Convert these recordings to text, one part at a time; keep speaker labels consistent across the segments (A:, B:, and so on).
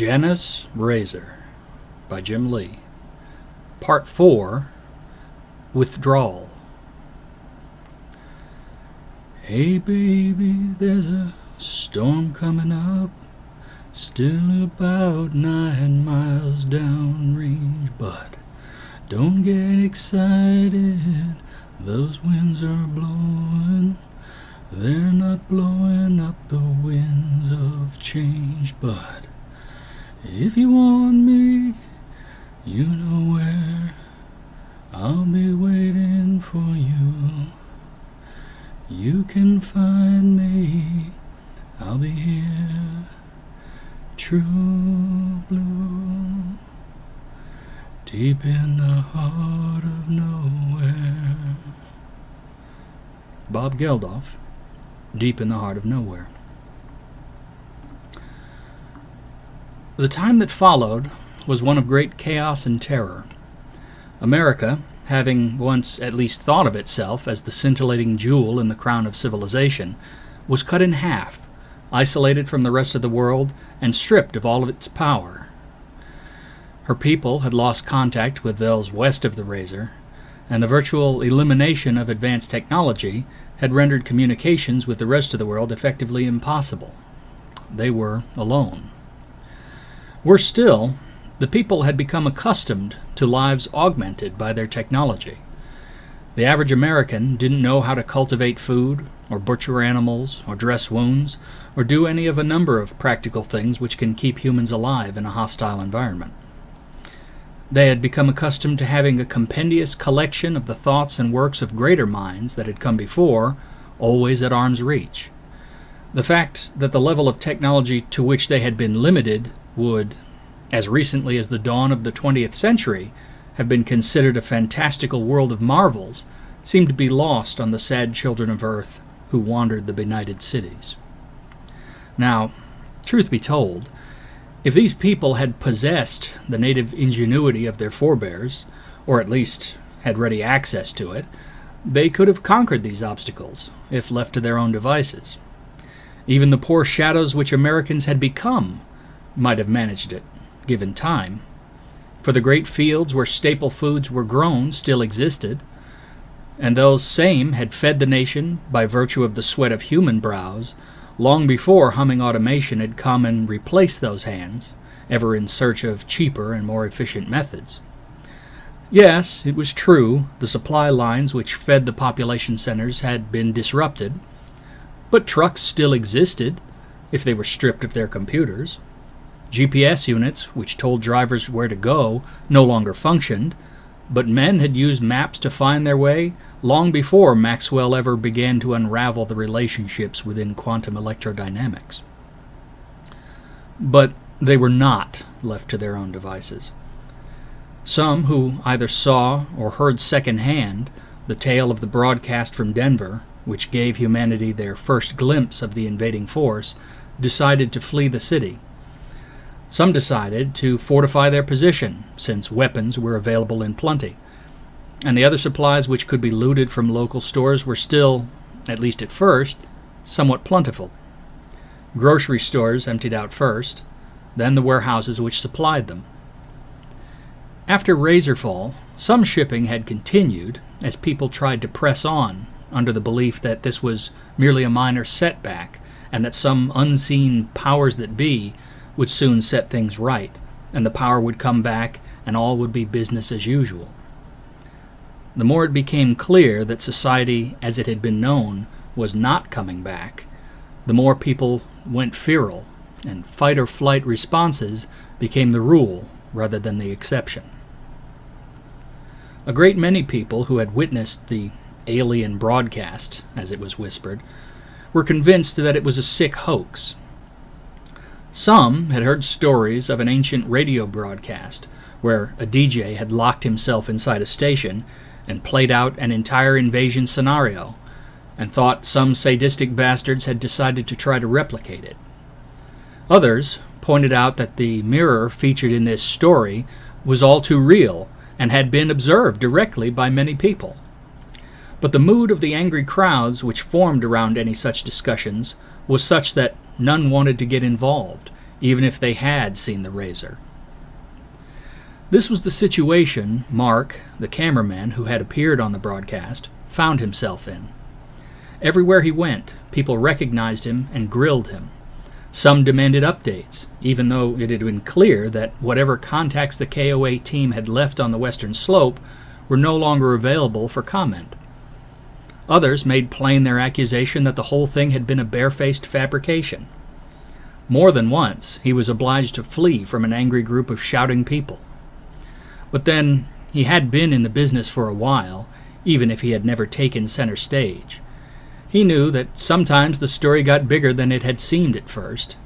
A: Janus Razor by Jim Lee. Part 4, Withdrawal. Hey baby, there's a storm coming up, still about 9 miles downrange, but don't get excited, those winds are blowing. They're not blowing up the winds of change, but if you want me, you know where. I'll be waiting for you. You can find me, I'll be here. True blue, deep in the heart of nowhere. Bob Geldof, Deep in the Heart of Nowhere. The time that followed was one of great chaos and terror. America, having once at least thought of itself as the scintillating jewel in the crown of civilization, was cut in half, isolated from the rest of the world, and stripped of all of its power. Her people had lost contact with those west of the Razor, and the virtual elimination of advanced technology had rendered communications with the rest of the world effectively impossible. They were alone. Worse still, the people had become accustomed to lives augmented by their technology. The average American didn't know how to cultivate food, or butcher animals, or dress wounds, or do any of a number of practical things which can keep humans alive in a hostile environment. They had become accustomed to having a compendious collection of the thoughts and works of greater minds that had come before, always at arm's reach. The fact that the level of technology to which they had been limited would, as recently as the dawn of the 20th century, have been considered a fantastical world of marvels, seemed to be lost on the sad children of Earth who wandered the benighted cities. Now, truth be told, if these people had possessed the native ingenuity of their forebears, or at least had ready access to it, they could have conquered these obstacles, if left to their own devices. Even the poor shadows which Americans had become might have managed it, given time, for the great fields where staple foods were grown still existed, and those same had fed the nation by virtue of the sweat of human brows, long before humming automation had come and replaced those hands, ever in search of cheaper and more efficient methods. Yes, it was true, the supply lines which fed the population centers had been disrupted, but trucks still existed, if they were stripped of their computers. GPS units, which told drivers where to go, no longer functioned, but men had used maps to find their way long before Maxwell ever began to unravel the relationships within quantum electrodynamics. But they were not left to their own devices. Some who either saw or heard secondhand the tale of the broadcast from Denver, which gave humanity their first glimpse of the invading force, decided to flee the city. Some decided to fortify their position, since weapons were available in plenty, and the other supplies which could be looted from local stores were still, at least at first, somewhat plentiful. Grocery stores emptied out first, then the warehouses which supplied them. After Razorfall, some shipping had continued as people tried to press on under the belief that this was merely a minor setback and that some unseen powers that be would soon set things right, and the power would come back and all would be business as usual. The more it became clear that society as it had been known was not coming back, the more people went feral, and fight-or-flight responses became the rule rather than the exception. A great many people who had witnessed the alien broadcast, as it was whispered, were convinced that it was a sick hoax. Some had heard stories of an ancient radio broadcast where a DJ had locked himself inside a station and played out an entire invasion scenario, and thought some sadistic bastards had decided to try to replicate it. Others pointed out that the mirror featured in this story was all too real and had been observed directly by many people. But the mood of the angry crowds which formed around any such discussions was such that none wanted to get involved, even if they had seen the Razor. This was the situation Mark, the cameraman who had appeared on the broadcast, found himself in. Everywhere he went, people recognized him and grilled him. Some demanded updates, even though it had been clear that whatever contacts the KOA team had left on the western slope were no longer available for comment. Others made plain their accusation that the whole thing had been a barefaced fabrication. More than once, he was obliged to flee from an angry group of shouting people. But then, he had been in the business for a while, even if he had never taken center stage. He knew that sometimes the story got bigger than it had seemed at first,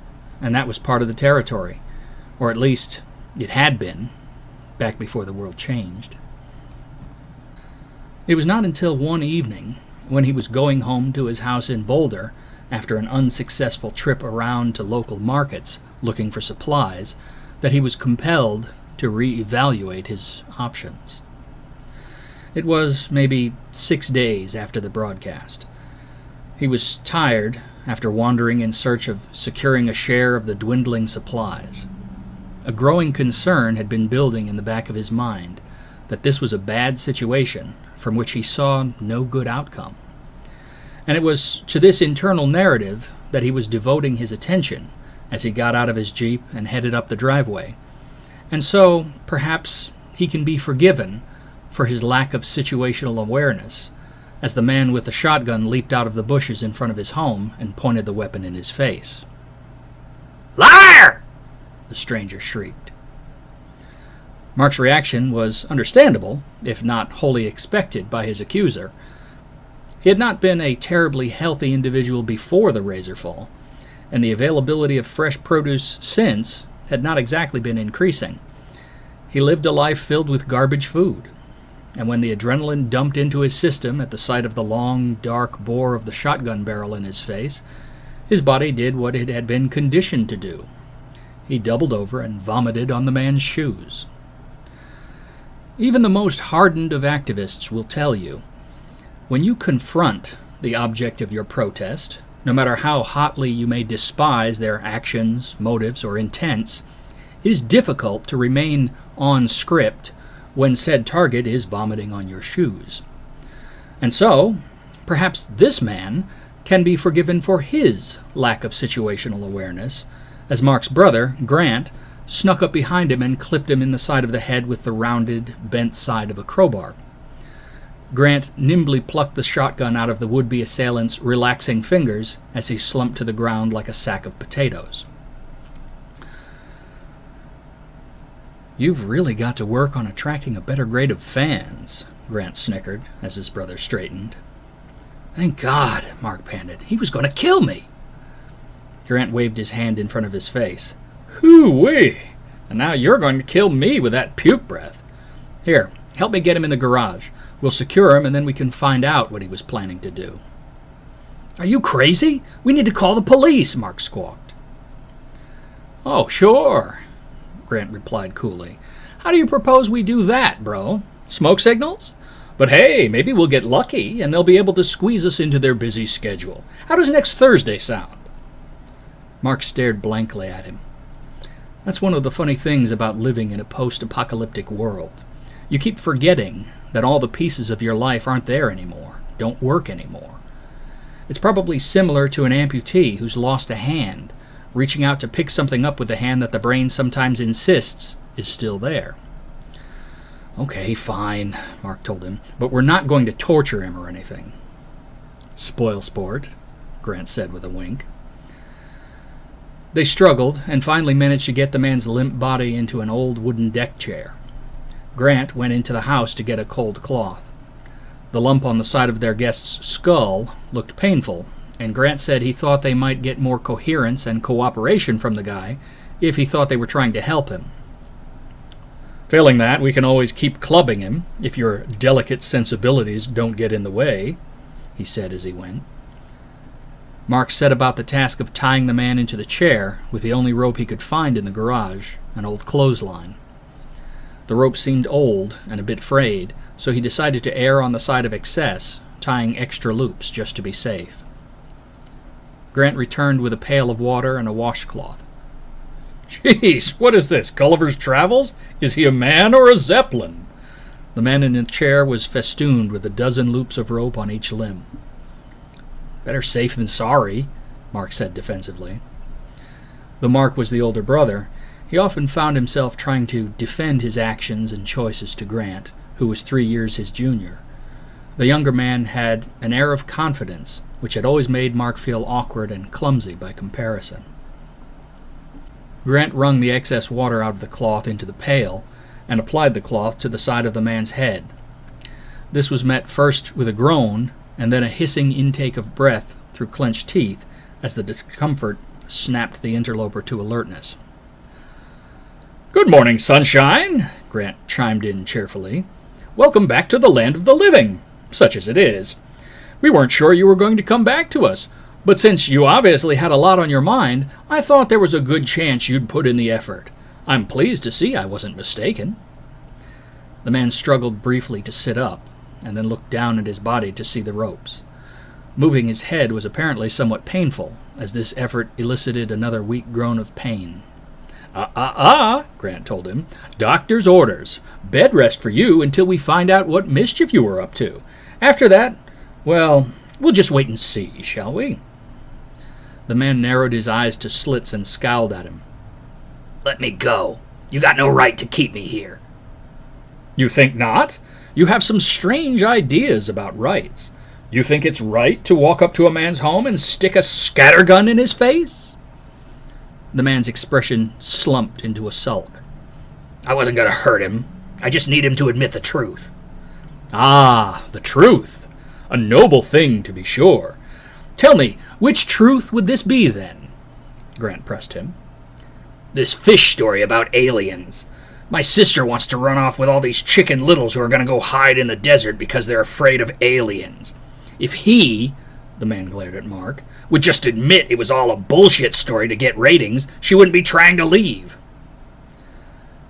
A: and that was part of the territory, or at least it had been, back before the world changed. It was not until one evening, when he was going home to his house in Boulder, after an unsuccessful trip around to local markets looking for supplies, that he was compelled to reevaluate his options. It was maybe 6 days after the broadcast. He was tired after wandering in search of securing a share of the dwindling supplies. A growing concern had been building in the back of his mind that this was a bad situation from which he saw no good outcome. And it was to this internal narrative that he was devoting his attention as he got out of his Jeep and headed up the driveway. And so, perhaps, he can be forgiven for his lack of situational awareness, as the man with the shotgun leaped out of the bushes in front of his home and pointed the weapon in his face. "Liar!" the stranger shrieked. Mark's reaction was understandable, if not wholly expected by his accuser. He had not been a terribly healthy individual before the Razor fall, and the availability of fresh produce since had not exactly been increasing. He lived a life filled with garbage food, and when the adrenaline dumped into his system at the sight of the long, dark bore of the shotgun barrel in his face, his body did what it had been conditioned to do. He doubled over and vomited on the man's shoes. Even the most hardened of activists will tell you, when you confront the object of your protest, no matter how hotly you may despise their actions, motives, or intents, it is difficult to remain on script when said target is vomiting on your shoes. And so, perhaps this man can be forgiven for his lack of situational awareness, as Mark's brother, Grant, snuck up behind him and clipped him in the side of the head with the rounded, bent side of a crowbar. Grant nimbly plucked the shotgun out of the would-be assailant's relaxing fingers as he slumped to the ground like a sack of potatoes. "You've really got to work on attracting a better grade of fans," Grant snickered as his brother straightened. "Thank God," Mark panted. "He was going to kill me." Grant waved his hand in front of his face. "Hoo-wee! And now you're going to kill me with that puke breath. Here, help me get him in the garage. We'll secure him, and then we can find out what he was planning to do." "Are you crazy? We need to call the police," Mark squawked. "Oh, sure," Grant replied coolly. "How do you propose we do that, bro? Smoke signals? But hey, maybe we'll get lucky, and they'll be able to squeeze us into their busy schedule. How does next Thursday sound?" Mark stared blankly at him. That's one of the funny things about living in a post-apocalyptic world. You keep forgetting that all the pieces of your life aren't there anymore, don't work anymore. It's probably similar to an amputee who's lost a hand, reaching out to pick something up with the hand that the brain sometimes insists is still there. "Okay, fine," Mark told him, "but we're not going to torture him or anything." "Spoil sport," Grant said with a wink. They struggled and finally managed to get the man's limp body into an old wooden deck chair. Grant went into the house to get a cold cloth. The lump on the side of their guest's skull looked painful, and Grant said he thought they might get more coherence and cooperation from the guy if he thought they were trying to help him. "Failing that, we can always keep clubbing him, if your delicate sensibilities don't get in the way," he said as he went. Mark set about the task of tying the man into the chair with the only rope he could find in the garage, an old clothesline. The rope seemed old and a bit frayed, so he decided to err on the side of excess, tying extra loops just to be safe. Grant returned with a pail of water and a washcloth. Jeez, what is this, Gulliver's Travels? Is he a man or a zeppelin? The man in the chair was festooned with a dozen loops of rope on each limb. Better safe than sorry, Mark said defensively. Though Mark was the older brother, he often found himself trying to defend his actions and choices to Grant, who was 3 years his junior. The younger man had an air of confidence, which had always made Mark feel awkward and clumsy by comparison. Grant wrung the excess water out of the cloth into the pail and applied the cloth to the side of the man's head. This was met first with a groan and then a hissing intake of breath through clenched teeth as the discomfort snapped the interloper to alertness. "Good morning, sunshine," Grant chimed in cheerfully. "Welcome back to the land of the living, such as it is. We weren't sure you were going to come back to us, but since you obviously had a lot on your mind, I thought there was a good chance you'd put in the effort. I'm pleased to see I wasn't mistaken." The man struggled briefly to sit up, and then looked down at his body to see the ropes. Moving his head was apparently somewhat painful, as this effort elicited another weak groan of pain. Grant told him. "Doctor's orders. Bed rest for you until we find out what mischief you were up to. After that, well, we'll just wait and see, shall we?" The man narrowed his eyes to slits and scowled at him. "Let me go. You got no right to keep me here." "You think not? You have some strange ideas about rights. You think it's right to walk up to a man's home and stick a scattergun in his face?" The man's expression slumped into a sulk. "I wasn't going to hurt him. I just need him to admit the truth." "Ah, the truth. A noble thing, to be sure. Tell me, which truth would this be, then?" Grant pressed him. "This fish story about aliens. My sister wants to run off with all these chicken littles who are going to go hide in the desert because they're afraid of aliens. If he," the man glared at Mark, "would just admit it was all a bullshit story to get ratings, she wouldn't be trying to leave."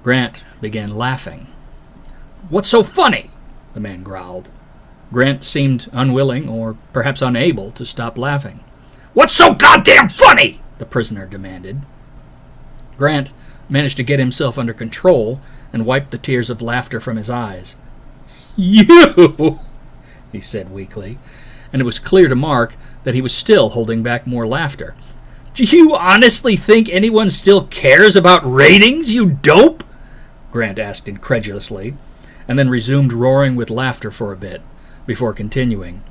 A: Grant began laughing. "What's so funny?" the man growled. Grant seemed unwilling, or perhaps unable, to stop laughing. "What's so goddamn funny?" the prisoner demanded. Grant managed to get himself under control and wiped the tears of laughter from his eyes. "You!" he said weakly, and it was clear to Mark that he was still holding back more laughter. "Do you honestly think anyone still cares about ratings, you dope?" Grant asked incredulously, and then resumed roaring with laughter for a bit, before continuing.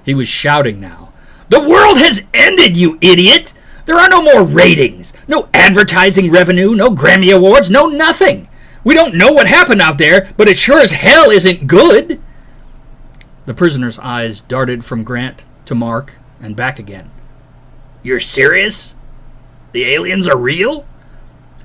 A: He was shouting now. "The world has ended, you idiot! There are no more ratings, no advertising revenue, no Grammy Awards, no nothing. We don't know what happened out there, but it sure as hell isn't good." The prisoner's eyes darted from Grant to Mark and back again. "You're serious? The aliens are real?"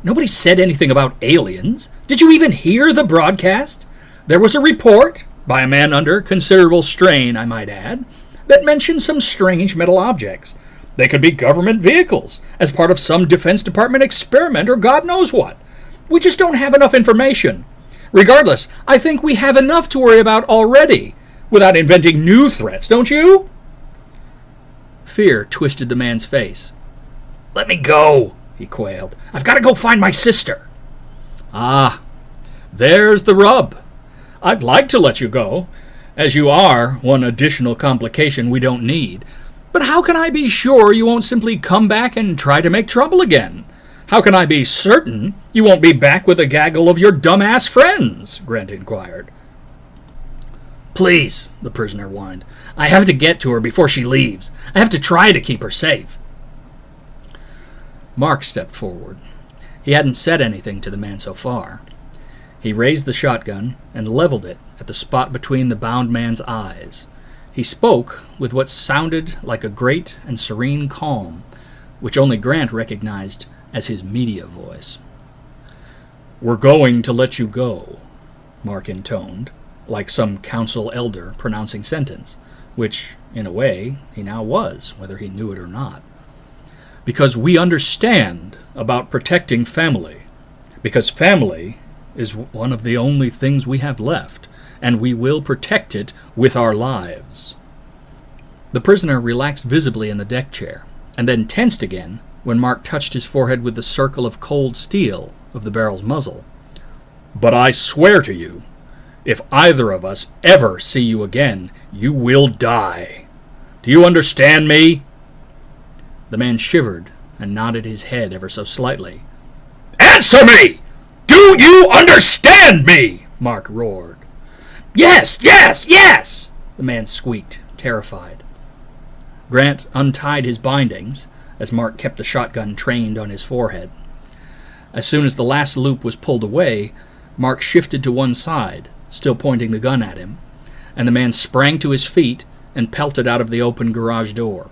A: "Nobody said anything about aliens. Did you even hear the broadcast? There was a report, by a man under considerable strain, I might add, that mentioned some strange metal objects. They could be government vehicles, as part of some Defense Department experiment or God knows what. We just don't have enough information. Regardless, I think we have enough to worry about already, without inventing new threats, don't you?" Fear twisted the man's face. "Let me go," he quailed. "I've got to go find my sister." "Ah, there's the rub. I'd like to let you go, as you are one additional complication we don't need. But how can I be sure you won't simply come back and try to make trouble again? How can I be certain you won't be back with a gaggle of your dumbass friends?" Grant inquired. "Please," the prisoner whined. "I have to get to her before she leaves. I have to try to keep her safe." Mark stepped forward. He hadn't said anything to the man so far. He raised the shotgun and leveled it at the spot between the bound man's eyes. He spoke with what sounded like a great and serene calm, which only Grant recognized as his media voice. "We're going to let you go," Mark intoned, like some council elder pronouncing sentence, which, in a way, he now was, whether he knew it or not. "Because we understand about protecting family. Because family is one of the only things we have left, and we will protect it with our lives." The prisoner relaxed visibly in the deck chair, and then tensed again when Mark touched his forehead with the circle of cold steel of the barrel's muzzle. "But I swear to you, if either of us ever see you again, you will die. Do you understand me?" The man shivered and nodded his head ever so slightly. "Answer me! Do you understand me?" Mark roared. "Yes, yes, yes!" the man squeaked, terrified. Grant untied his bindings as Mark kept the shotgun trained on his forehead. As soon as the last loop was pulled away, Mark shifted to one side, still pointing the gun at him, and the man sprang to his feet and pelted out of the open garage door.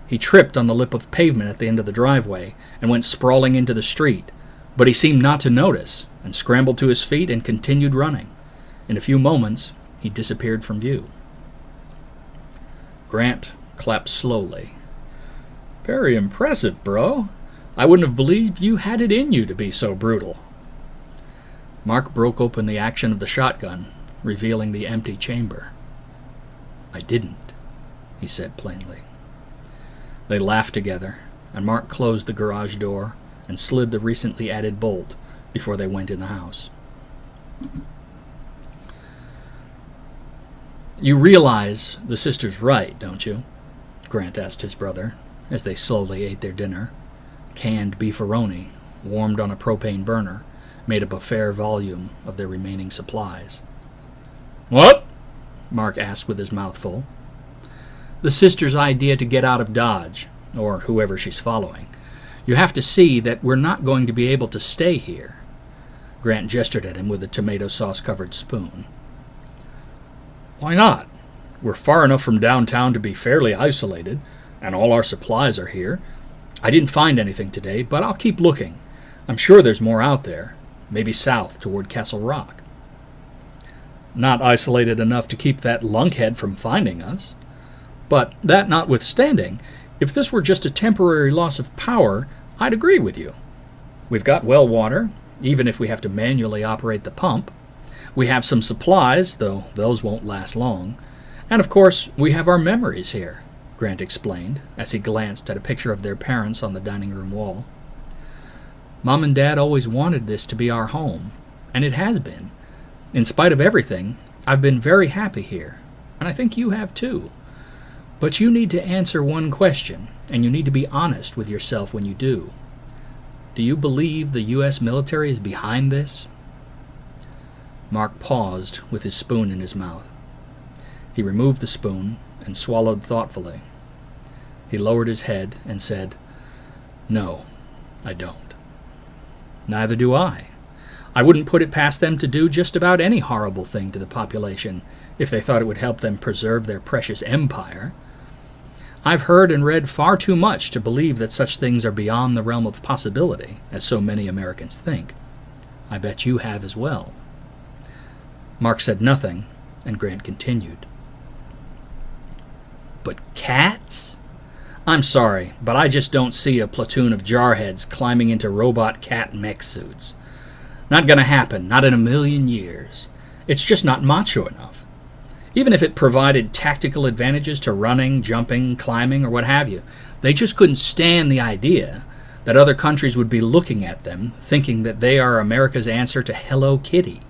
A: He tripped on the lip of pavement at the end of the driveway and went sprawling into the street, but he seemed not to notice and scrambled to his feet and continued running. In a few moments, he disappeared from view. Grant clapped slowly. "Very impressive, bro. I wouldn't have believed you had it in you to be so brutal." Mark broke open the action of the shotgun, revealing the empty chamber. "I didn't," he said plainly. They laughed together, and Mark closed the garage door and slid the recently added bolt before they went in the house. "You realize the sister's right, don't you?" Grant asked his brother, as they slowly ate their dinner. Canned beefaroni, warmed on a propane burner, made up a fair volume of their remaining supplies. "What?" Mark asked with his mouth full. "The sister's idea to get out of Dodge, or whoever she's following. You have to see that we're not going to be able to stay here." Grant gestured at him with a tomato sauce-covered spoon. "Why not? We're far enough from downtown to be fairly isolated, and all our supplies are here. I didn't find anything today, but I'll keep looking. I'm sure there's more out there, maybe south toward Castle Rock." "Not isolated enough to keep that lunkhead from finding us. But that notwithstanding, if this were just a temporary loss of power, I'd agree with you. We've got well water, even if we have to manually operate the pump. We have some supplies, though those won't last long. And of course, we have our memories here," Grant explained, as he glanced at a picture of their parents on the dining room wall. "Mom and Dad always wanted this to be our home, and it has been. In spite of everything, I've been very happy here, and I think you have too. But you need to answer one question, and you need to be honest with yourself when you do. Do you believe the U.S. military is behind this?" Mark paused with his spoon in his mouth. He removed the spoon and swallowed thoughtfully. He lowered his head and said, "No, I don't. Neither do I. I wouldn't put it past them to do just about any horrible thing to the population if they thought it would help them preserve their precious empire. I've heard and read far too much to believe that such things are beyond the realm of possibility, as so many Americans think. I bet you have as well." Mark said nothing, and Grant continued. "But cats? I'm sorry, but I just don't see a platoon of jarheads climbing into robot cat mech suits. Not gonna happen, not in a million years. It's just not macho enough. Even if it provided tactical advantages to running, jumping, climbing, or what have you, they just couldn't stand the idea that other countries would be looking at them, thinking that they are America's answer to Hello Kitty."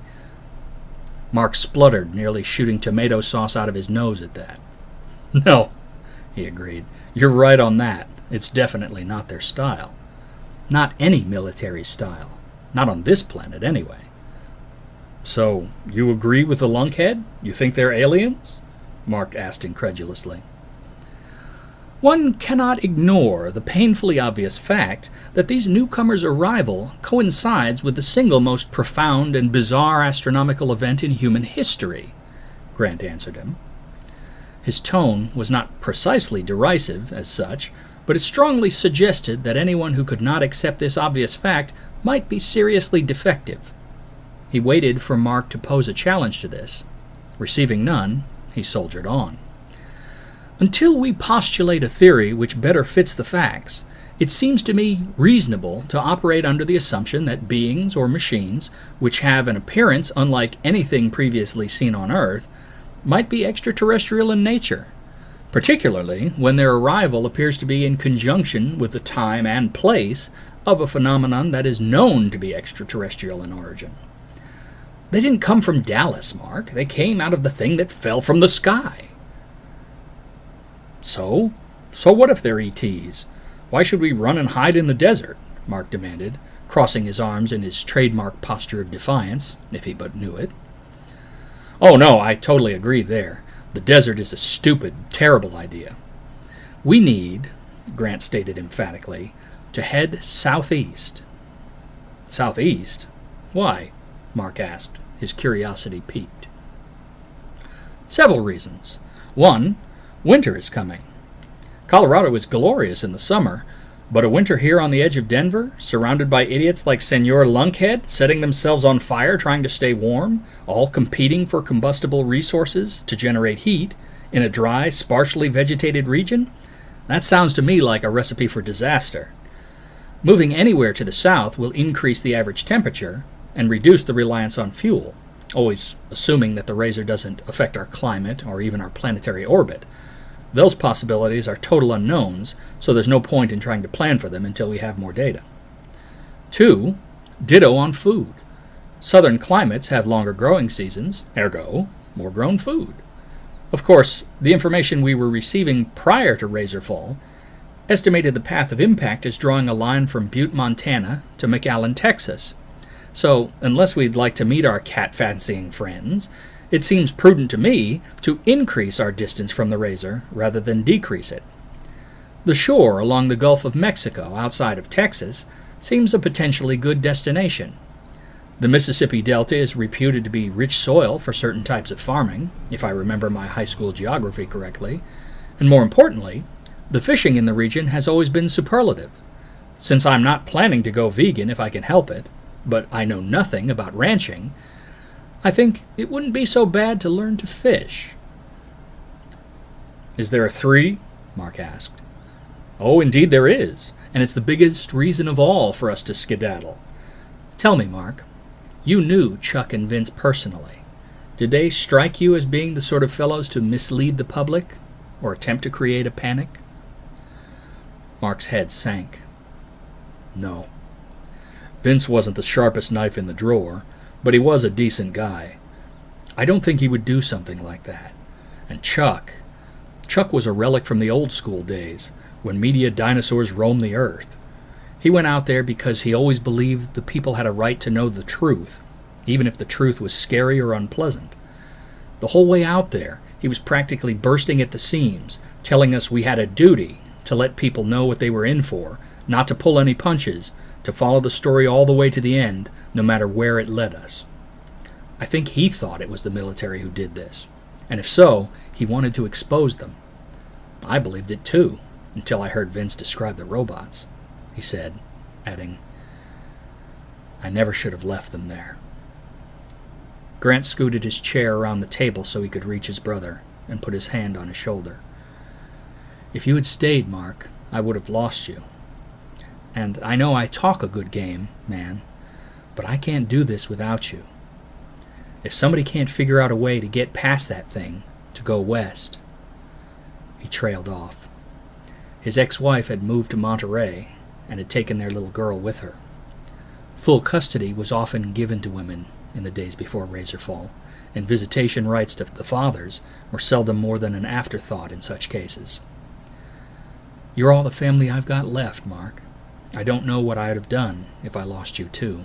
A: Mark spluttered, nearly shooting tomato sauce out of his nose at that. "No," he agreed. "You're right on that. It's definitely not their style. Not any military style. Not on this planet, anyway." "So, you agree with the lunkhead? You think they're aliens?" Mark asked incredulously. "One cannot ignore the painfully obvious fact that these newcomers' arrival coincides with the single most profound and bizarre astronomical event in human history," Grant answered him. His tone was not precisely derisive as such, but it strongly suggested that anyone who could not accept this obvious fact might be seriously defective. He waited for Mark to pose a challenge to this. Receiving none, he soldiered on. "Until we postulate a theory which better fits the facts, it seems to me reasonable to operate under the assumption that beings or machines, which have an appearance unlike anything previously seen on Earth, might be extraterrestrial in nature, particularly when their arrival appears to be in conjunction with the time and place of a phenomenon that is known to be extraterrestrial in origin. They didn't come from Dallas, Mark. They came out of the thing that fell from the sky. So what if they're ETs? Why should we run and hide in the desert? Mark demanded, crossing his arms in his trademark posture of defiance, if he but knew it. Oh no, I totally agree there. The desert is a stupid, terrible idea. We need, Grant stated emphatically, to head southeast. Southeast? Why? Mark asked, his curiosity piqued. Several reasons. One, winter is coming. Colorado is glorious in the summer, but a winter here on the edge of Denver, surrounded by idiots like Senor Lunkhead, setting themselves on fire trying to stay warm, all competing for combustible resources to generate heat in a dry, sparsely vegetated region? That sounds to me like a recipe for disaster. Moving anywhere to the south will increase the average temperature and reduce the reliance on fuel, always assuming that the Razor doesn't affect our climate or even our planetary orbit. Those possibilities are total unknowns, so there's no point in trying to plan for them until we have more data. 2, ditto on food. Southern climates have longer growing seasons, ergo, more grown food. Of course, the information we were receiving prior to Razorfall estimated the path of impact as drawing a line from Butte, Montana to McAllen, Texas. So, unless we'd like to meet our cat-fancying friends, it seems prudent to me to increase our distance from the Razor rather than decrease it. The shore along the Gulf of Mexico, outside of Texas, seems a potentially good destination. The Mississippi Delta is reputed to be rich soil for certain types of farming, if I remember my high school geography correctly, and more importantly, the fishing in the region has always been superlative. Since I'm not planning to go vegan if I can help it, but I know nothing about ranching, I think it wouldn't be so bad to learn to fish. Is there a 3? Mark asked. Oh, indeed there is, and it's the biggest reason of all for us to skedaddle. Tell me, Mark, you knew Chuck and Vince personally. Did they strike you as being the sort of fellows to mislead the public or attempt to create a panic? Mark's head sank. No. Vince wasn't the sharpest knife in the drawer, but he was a decent guy. I don't think he would do something like that. And Chuck was a relic from the old school days, when media dinosaurs roamed the earth. He went out there because he always believed the people had a right to know the truth, even if the truth was scary or unpleasant. The whole way out there, he was practically bursting at the seams, telling us we had a duty to let people know what they were in for, not to pull any punches, to follow the story all the way to the end, no matter where it led us. I think he thought it was the military who did this, and if so, he wanted to expose them. I believed it too, until I heard Vince describe the robots, he said, adding, I never should have left them there. Grant scooted his chair around the table so he could reach his brother and put his hand on his shoulder. If you had stayed, Mark, I would have lost you. And I know I talk a good game, man, but I can't do this without you. If somebody can't figure out a way to get past that thing, to go west. He trailed off. His ex-wife had moved to Monterey and had taken their little girl with her. Full custody was often given to women in the days before Razorfall, and visitation rights to the fathers were seldom more than an afterthought in such cases. You're all the family I've got left, Mark. I don't know what I'd have done if I lost you too.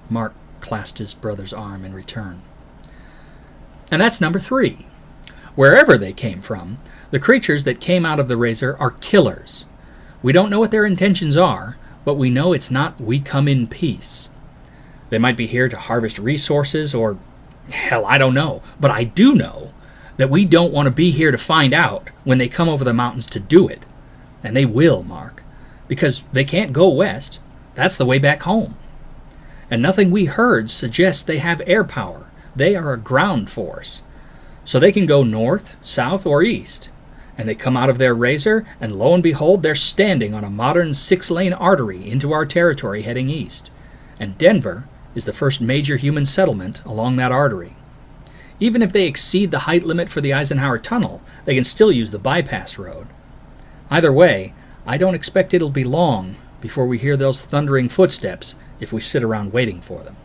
A: Mark clasped his brother's arm in return. And that's number 3. Wherever they came from, the creatures that came out of the Razor are killers. We don't know what their intentions are, but we know it's not we come in peace. They might be here to harvest resources or, hell, I don't know. But I do know that we don't want to be here to find out when they come over the mountains to do it. And they will, Mark, because they can't go west. That's the way back home. And nothing we heard suggests they have air power. They are a ground force. So they can go north, south, or east. And they come out of their Razor, and lo and behold, they're standing on a modern 6-lane artery into our territory heading east. And Denver is the first major human settlement along that artery. Even if they exceed the height limit for the Eisenhower Tunnel, they can still use the bypass road. Either way, I don't expect it'll be long before we hear those thundering footsteps if we sit around waiting for them.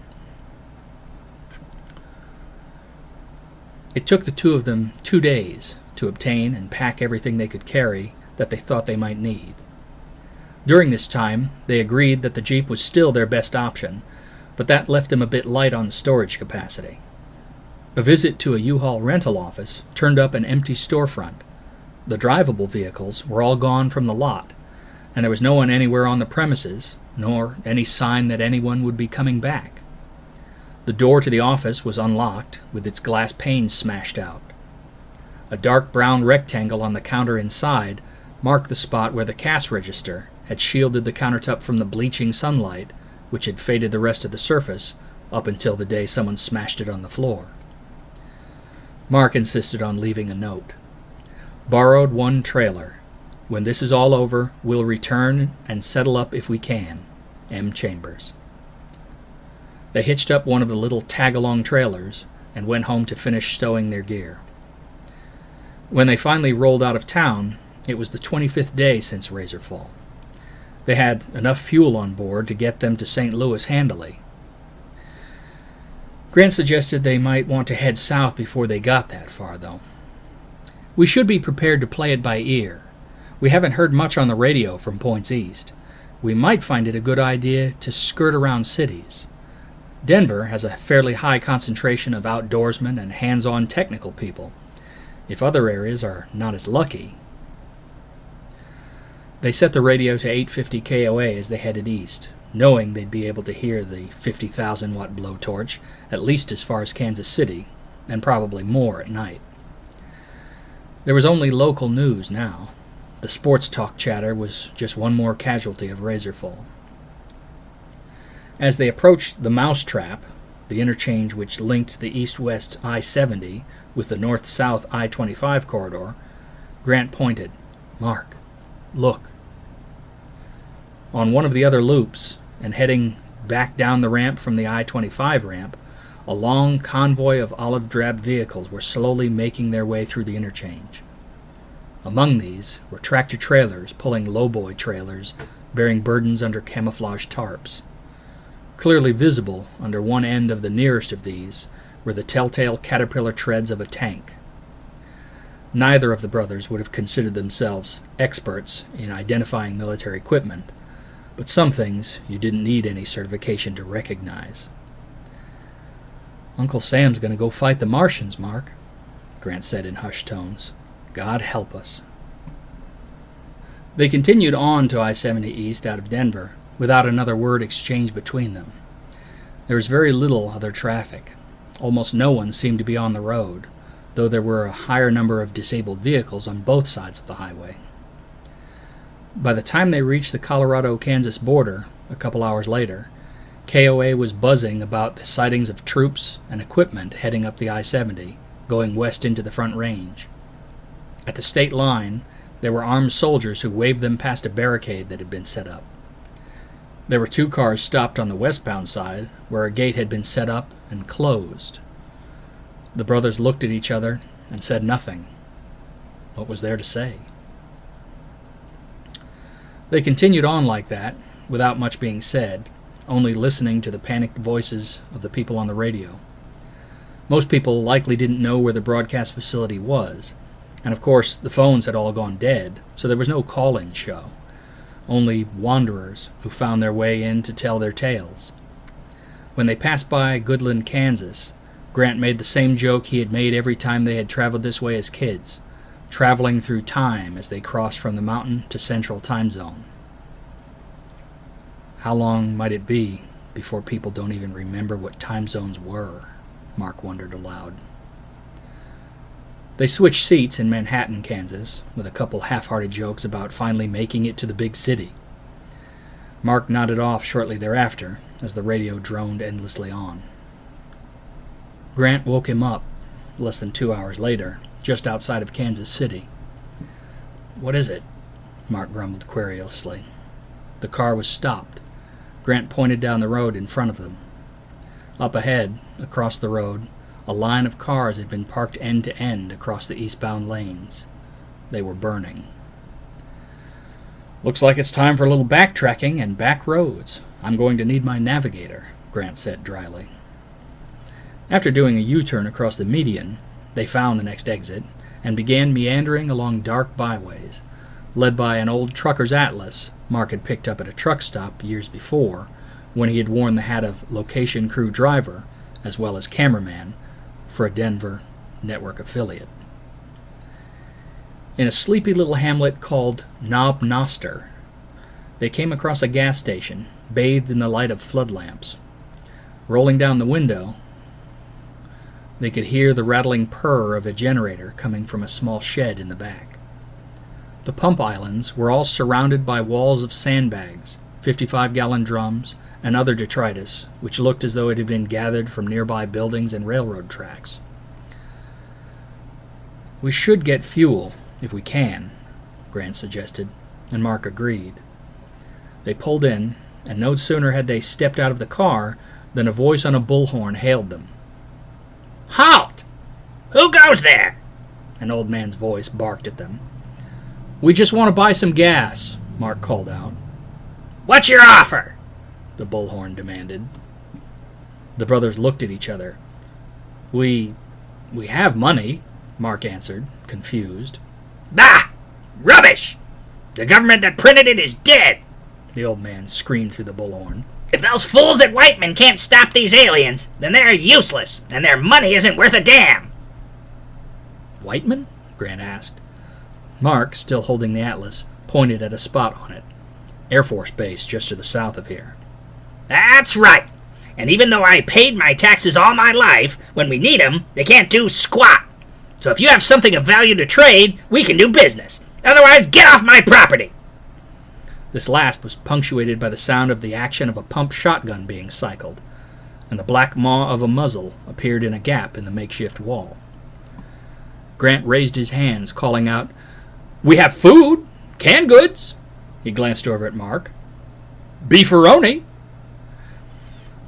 A: It took the two of them 2 days to obtain and pack everything they could carry that they thought they might need. During this time, they agreed that the Jeep was still their best option, but that left them a bit light on storage capacity. A visit to a U-Haul rental office turned up an empty storefront. The drivable vehicles were all gone from the lot, and there was no one anywhere on the premises, nor any sign that anyone would be coming back. The door to the office was unlocked, with its glass panes smashed out. A dark brown rectangle on the counter inside marked the spot where the cash register had shielded the countertop from the bleaching sunlight, which had faded the rest of the surface up until the day someone smashed it on the floor. Mark insisted on leaving a note. Borrowed 1 trailer. When this is all over, we'll return and settle up if we can. M. Chambers. They hitched up one of the little tag-along trailers and went home to finish stowing their gear. When they finally rolled out of town, it was the 25th day since Razorfall. They had enough fuel on board to get them to St. Louis handily. Grant suggested they might want to head south before they got that far, though. We should be prepared to play it by ear. We haven't heard much on the radio from points east. We might find it a good idea to skirt around cities. Denver has a fairly high concentration of outdoorsmen and hands-on technical people. If other areas are not as lucky. They set the radio to 850 KOA as they headed east, knowing they'd be able to hear the 50,000-watt blowtorch at least as far as Kansas City, and probably more at night. There was only local news now. The sports talk chatter was just one more casualty of Razorfall. As they approached the Mousetrap, the interchange which linked the east-west I-70 with the north-south I-25 corridor, Grant pointed. "Mark, look." On one of the other loops, and heading back down the ramp from the I-25 ramp, a long convoy of olive-drab vehicles were slowly making their way through the interchange. Among these were tractor-trailers pulling lowboy trailers bearing burdens under camouflage tarps. Clearly visible under one end of the nearest of these were the telltale caterpillar treads of a tank. Neither of the brothers would have considered themselves experts in identifying military equipment, but some things you didn't need any certification to recognize. "Uncle Sam's going to go fight the Martians, Mark," Grant said in hushed tones. "God help us." They continued on to I-70 East out of Denver, without another word exchanged between them. There was very little other traffic. Almost no one seemed to be on the road, though there were a higher number of disabled vehicles on both sides of the highway. By the time they reached the Colorado-Kansas border, a couple hours later, KOA was buzzing about the sightings of troops and equipment heading up the I-70, going west into the Front Range. At the state line, there were armed soldiers who waved them past a barricade that had been set up. There were 2 cars stopped on the westbound side, where a gate had been set up and closed. The brothers looked at each other and said nothing. What was there to say? They continued on like that, without much being said, only listening to the panicked voices of the people on the radio. Most people likely didn't know where the broadcast facility was, and of course the phones had all gone dead, so there was no call-in show. Only wanderers who found their way in to tell their tales. When they passed by Goodland, Kansas, Grant made the same joke he had made every time they had traveled this way as kids, traveling through time as they crossed from the mountain to Central Time Zone. How long might it be before people don't even remember what time zones were? Mark wondered aloud. They switched seats in Manhattan, Kansas, with a couple half-hearted jokes about finally making it to the big city. Mark nodded off shortly thereafter as the radio droned endlessly on. Grant woke him up less than 2 hours later, just outside of Kansas City. "What is it?" Mark grumbled querulously. The car was stopped. Grant pointed down the road in front of them. Up ahead, across the road, a A line of cars had been parked end to end across the eastbound lanes. They were burning. "Looks like it's time for a little backtracking and back roads. I'm going to need my navigator," Grant said dryly. After doing a U-turn across the median, they found the next exit and began meandering along dark byways, led by an old trucker's atlas Mark had picked up at a truck stop years before, when he had worn the hat of location crew driver, as well as cameraman, for a Denver network affiliate. In a sleepy little hamlet called Knob Noster, they came across a gas station, bathed in the light of flood lamps. Rolling down the window, they could hear the rattling purr of a generator coming from a small shed in the back. The pump islands were all surrounded by walls of sandbags, 55-gallon drums, and other detritus, which looked as though it had been gathered from nearby buildings and railroad tracks. "We should get fuel, if we can," Grant suggested, and Mark agreed. They pulled in, and no sooner had they stepped out of the car than a voice on a bullhorn hailed them. "Halt! Who goes there?" An old man's voice barked at them. "We just want to buy some gas," Mark called out. "What's your offer?" the bullhorn demanded. The brothers looked at each other. We have money," Mark answered, confused. "Bah! Rubbish! The government that printed it is dead!" the old man screamed through the bullhorn. "If those fools at Whiteman can't stop these aliens, then they're useless, and their money isn't worth a damn." "Whiteman?" Grant asked. Mark, still holding the atlas, pointed at a spot on it. "Air Force Base just to the south of here." "That's right. And even though I paid my taxes all my life, when we need 'em, they can't do squat. So if you have something of value to trade, we can do business. Otherwise, get off my property." This last was punctuated by the sound of the action of a pump shotgun being cycled, and the black maw of a muzzle appeared in a gap in the makeshift wall. Grant raised his hands, calling out, "We have food! Canned goods!" He glanced over at Mark. "Beefaroni!"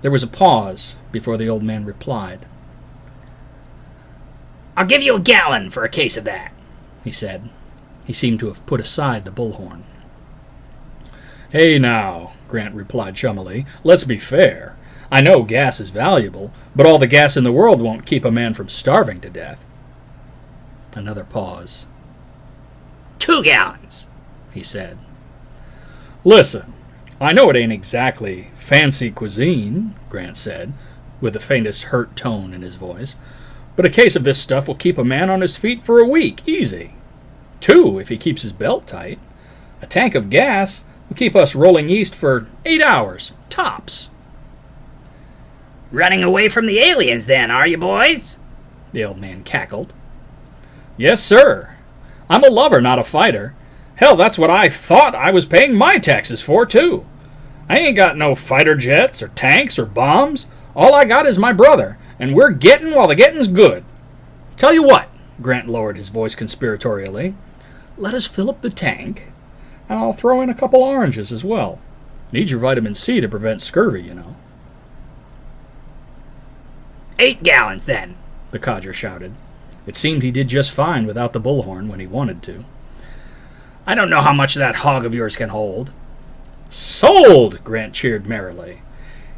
A: There was a pause before the old man replied. "I'll give you a gallon for a case of that," he said. He seemed to have put aside the bullhorn. "Hey now," Grant replied chummily, "let's be fair. I know gas is valuable, but all the gas in the world won't keep a man from starving to death." Another pause. "2 gallons," he said. "Listen, I know it ain't exactly fancy cuisine," Grant said, with the faintest hurt tone in his voice, "but a case of this stuff will keep a man on his feet for a week, easy. 2 if he keeps his belt tight. A tank of gas will keep us rolling east for 8 hours, tops." "Running away from the aliens, then, are you, boys?" the old man cackled. "Yes, sir. I'm a lover, not a fighter. Hell, that's what I thought I was paying my taxes for, too. I ain't got no fighter jets or tanks or bombs. All I got is my brother, and we're getting while the getting's good. Tell you what," Grant lowered his voice conspiratorially, "let us fill up the tank, and I'll throw in a couple oranges as well. Need your vitamin C to prevent scurvy, you know." 8 gallons, then," the codger shouted. It seemed he did just fine without the bullhorn when he wanted to. "I don't know how much that hog of yours can hold." "Sold!" Grant cheered merrily.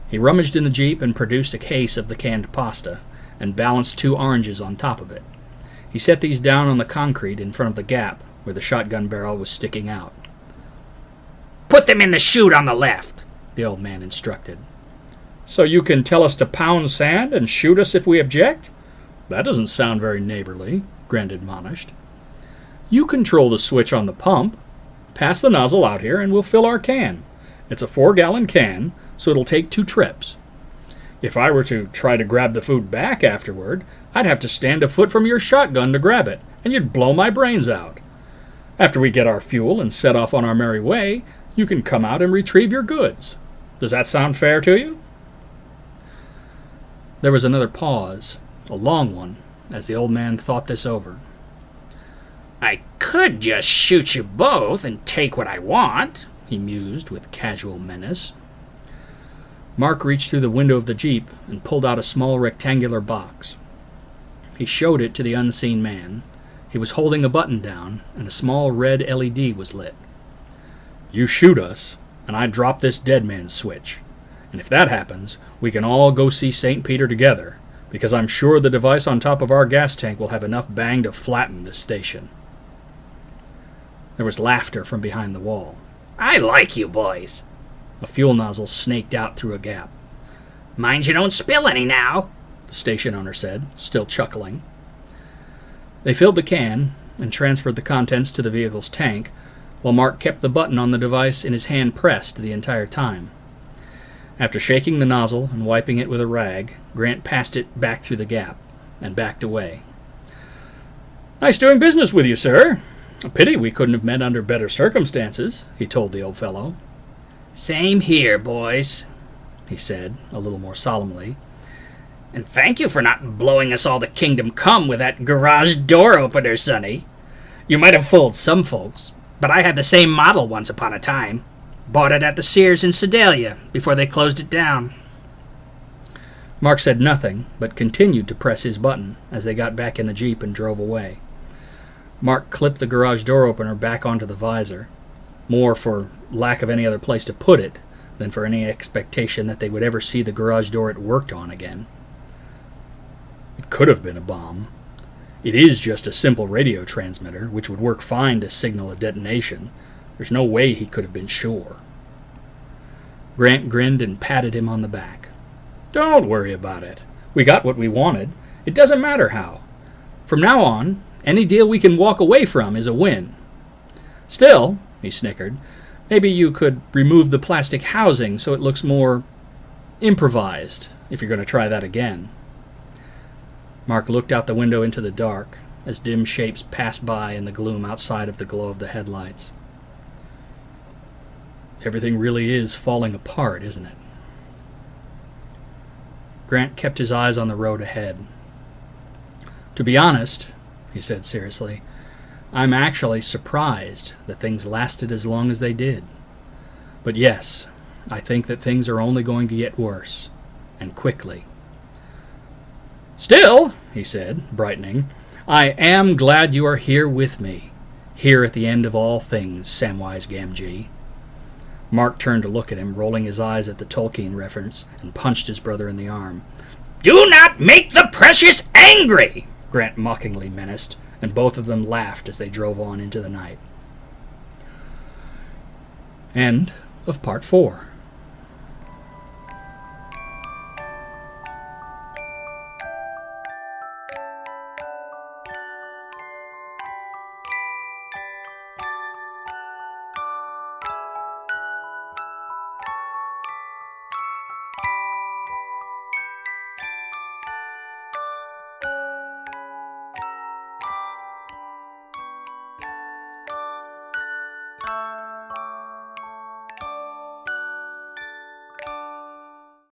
A: He rummaged in the Jeep and produced a case of the canned pasta, and balanced 2 oranges on top of it. He set these down on the concrete in front of the gap where the shotgun barrel was sticking out. "Put them in the chute on the left," the old man instructed. "So you can tell us to pound sand and shoot us if we object? That doesn't sound very neighborly," Grant admonished. "You control the switch on the pump. Pass the nozzle out here and we'll fill our can. It's a 4-gallon can, so it'll take 2 trips. If I were to try to grab the food back afterward, I'd have to stand a foot from your shotgun to grab it, and you'd blow my brains out. After we get our fuel and set off on our merry way, you can come out and retrieve your goods. Does that sound fair to you?" There was another pause, a long one, as the old man thought this over. "I could just shoot you both and take what I want," he mused with casual menace. Mark reached through the window of the Jeep and pulled out a small rectangular box. He showed it to the unseen man. He was holding a button down, and a small red LED was lit. "You shoot us, and I drop this dead man's switch. And if that happens, we can all go see St. Peter together, because I'm sure the device on top of our gas tank will have enough bang to flatten this station." There was laughter from behind the wall.
B: "I like you boys."
A: A fuel nozzle snaked out through a gap.
B: "Mind you don't spill any now,"
A: the station owner said, still chuckling. They filled the can and transferred the contents to the vehicle's tank, while Mark kept the button on the device in his hand pressed the entire time. After shaking the nozzle and wiping it with a rag, Grant passed it back through the gap and backed away. "Nice doing business with you, sir. A pity we couldn't have met under better circumstances," he told the old fellow.
B: "Same here, boys,"
A: he said, a little more solemnly.
B: "And thank you for not blowing us all to kingdom come with that garage door opener, Sonny. You might have fooled some folks, but I had the same model once upon a time. Bought it at the Sears in Sedalia before they closed it down."
A: Mark said nothing, but continued to press his button as they got back in the Jeep and drove away. Mark clipped the garage door opener back onto the visor, more for lack of any other place to put it than for any expectation that they would ever see the garage door it worked on again. It could have been a bomb. It is just a simple radio transmitter, which would work fine to signal a detonation. There's no way he could have been sure. Grant grinned and patted him on the back. "Don't worry about it. We got what we wanted. It doesn't matter how. From now on, any deal we can walk away from is a win. Still," he snickered, "maybe you could remove the plastic housing so it looks more improvised, if you're going to try that again." Mark looked out the window into the dark as dim shapes passed by in the gloom outside of the glow of the headlights. Everything really is falling apart, isn't it? Grant kept his eyes on the road ahead. "To be honest," he said seriously, "I'm actually surprised that things lasted as long as they did. But yes, I think that things are only going to get worse, and quickly." "Still," he said, brightening, "I am glad you are here with me, here at the end of all things, Samwise Gamgee." Mark turned to look at him, rolling his eyes at the Tolkien reference, and punched his brother in the arm.
B: "Do not make the precious angry!"
A: Grant mockingly menaced, and both of them laughed as they drove on into the night. End of Part 4.